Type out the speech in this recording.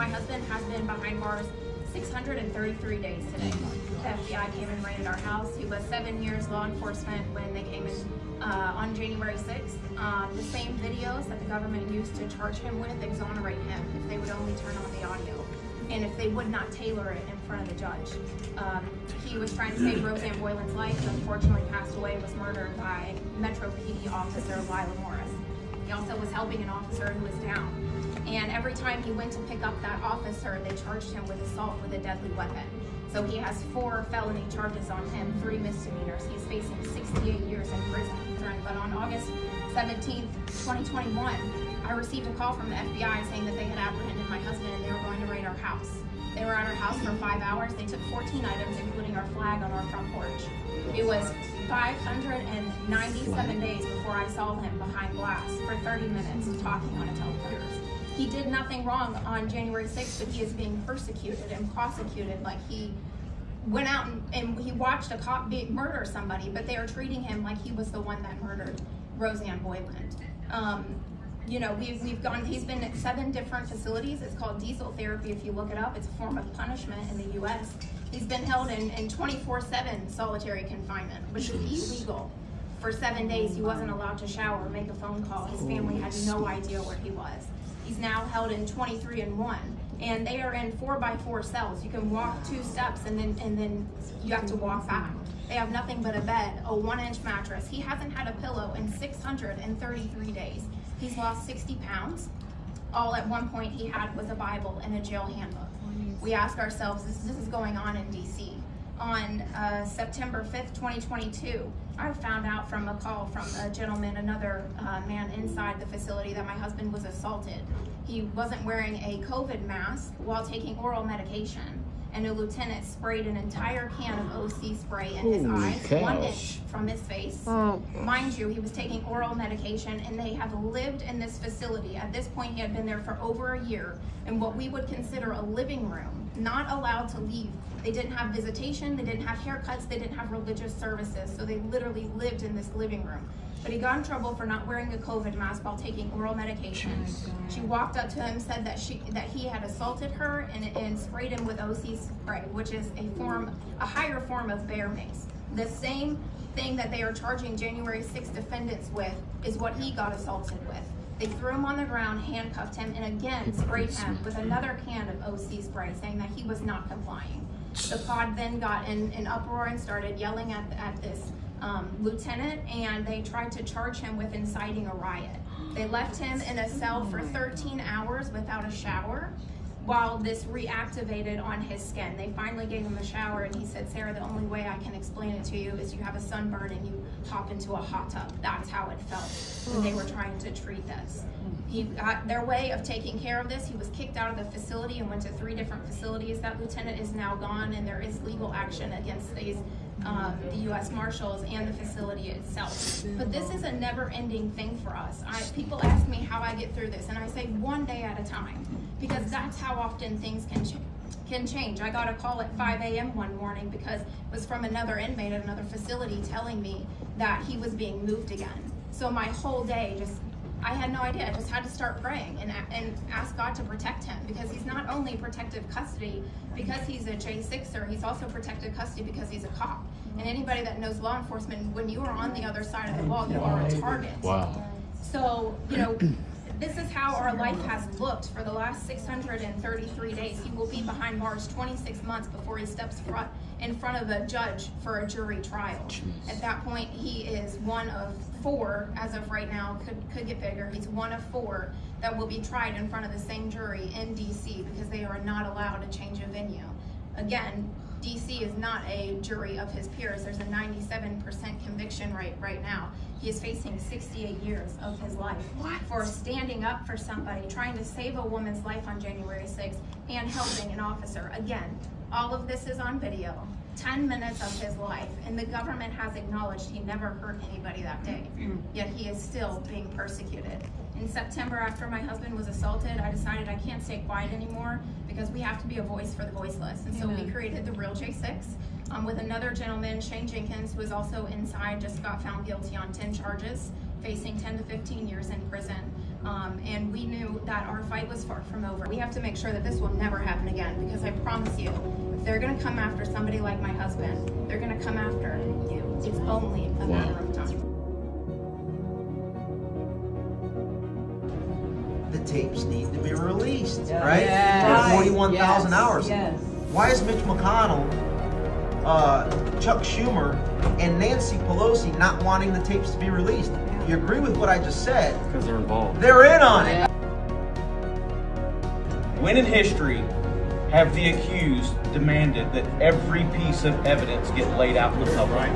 My husband has been behind bars 633 days today. The FBI came and raided our house. He was 7 years law enforcement when they came in on January 6th. The same videos that the government used to charge him with exonerate him if they would only turn on the audio and if they would not tailor it in front of the judge. He was trying to save Roseanne Boylan's life and unfortunately passed away, was murdered by Metro PD officer Lila Morris. He also was helping an officer who was down. And every time he went to pick up that officer, they charged him with assault with a deadly weapon. So he has 4 felony charges on him, 3 misdemeanors. He's facing 68 years in prison. But on August 17th, 2021, I received a call from the FBI saying that they had apprehended my husband and they were going to raid our house. They were at our house for 5 hours. They took 14 items, including our flag on our front porch. It was 597 days before I saw him behind glass for 30 minutes talking on a telephone. He did nothing wrong on January 6th, but he is being persecuted and prosecuted like he went out and he watched a cop murder somebody, but they are treating him like he was the one that murdered Roseanne Boyland. You know, he's been at 7 different facilities. It's called diesel therapy if you look it up. It's a form of punishment in the US. He's been held in 24/7 solitary confinement, which is illegal. For 7 days, he wasn't allowed to shower or make a phone call. His family had no idea where he was. He's now held in 23-1, and they are in 4x4 cells. You can walk 2 steps and then you have to walk back. They have nothing but a bed, a 1-inch mattress. He hasn't had a pillow in 633 days. He's lost 60 pounds. All at one point he had was a Bible and a jail handbook. We ask ourselves, this is going on in DC. On September 5th, 2022, I found out from a call from a gentleman, another man inside the facility, that my husband was assaulted. He wasn't wearing a COVID mask while taking oral medication, and a lieutenant sprayed an entire can of OC spray in his eyes, 1 inch from his face. Mind you, he was taking oral medication, and they have lived in this facility. At this point, he had been there for over a year in what we would consider a living room, not allowed to leave. They didn't have visitation, they didn't have haircuts, they didn't have religious services, so they literally lived in this living room. But he got in trouble for not wearing a COVID mask while taking oral medication. She walked up to him, said that he had assaulted her and sprayed him with OC spray, which is a higher form of bear mace. The same thing that they are charging January 6th defendants with is what he got assaulted with. They threw him on the ground, handcuffed him, and again sprayed him with another can of OC spray, saying that he was not complying. The pod then got in an uproar and started yelling at this lieutenant, and they tried to charge him with inciting a riot. They left him in a cell for 13 hours without a shower while this reactivated on his skin. They finally gave him a shower, and he said, "Sarah, the only way I can explain it to you is you have a sunburn and you hop into a hot tub." That's how it felt when they were trying to treat this. He got their way of taking care of this. He was kicked out of the facility and went to 3 different facilities. That lieutenant is now gone, and there is legal action against these the U.S. Marshals and the facility itself. But this is a never-ending thing for us. People ask me how I get through this, and I say 1 day at a time, because that's how often things can change. I got a call at 5 a.m. one morning because it was from another inmate at another facility telling me that he was being moved again. So my whole day I had no idea. I just had to start praying and ask God to protect him, because he's not only protective custody because he's a J6er, he's also protective custody because he's a cop. And anybody that knows law enforcement, when you are on the other side of the wall, you are a target. Wow. So, you know, this is how our life has looked for the last 633 days. He will be behind bars 26 months before he steps in front of a judge for a jury trial. At that point, he is one of 4, as of right now, could get bigger. He's one of 4 that will be tried in front of the same jury in DC, because they are not allowed to change a venue. Again, DC is not a jury of his peers. There's a 97% conviction rate right now. He is facing 68 years of his life for standing up for somebody, trying to save a woman's life on January 6th, and helping an officer. Again, all of this is on video. 10 minutes of his life, and the government has acknowledged he never hurt anybody that day, yet he is still being persecuted. In September, after my husband was assaulted, I decided I can't stay quiet anymore, because we have to be a voice for the voiceless. And so we created the Real J6 with another gentleman, Shane Jenkins, who is also inside, just got found guilty on 10 charges, facing 10 to 15 years in prison. And we knew that our fight was far from over. We have to make sure that this will never happen again, because I promise you, if they're gonna come after somebody like my husband, they're gonna come after you. It's only a matter of time. The tapes need to be released, right? Yes. For 41,000 hours. Yes. Why is Mitch McConnell, Chuck Schumer, and Nancy Pelosi not wanting the tapes to be released? You agree with what I just said? Because they're involved. They're in on it. When in history have the accused demanded that every piece of evidence get laid out in the public?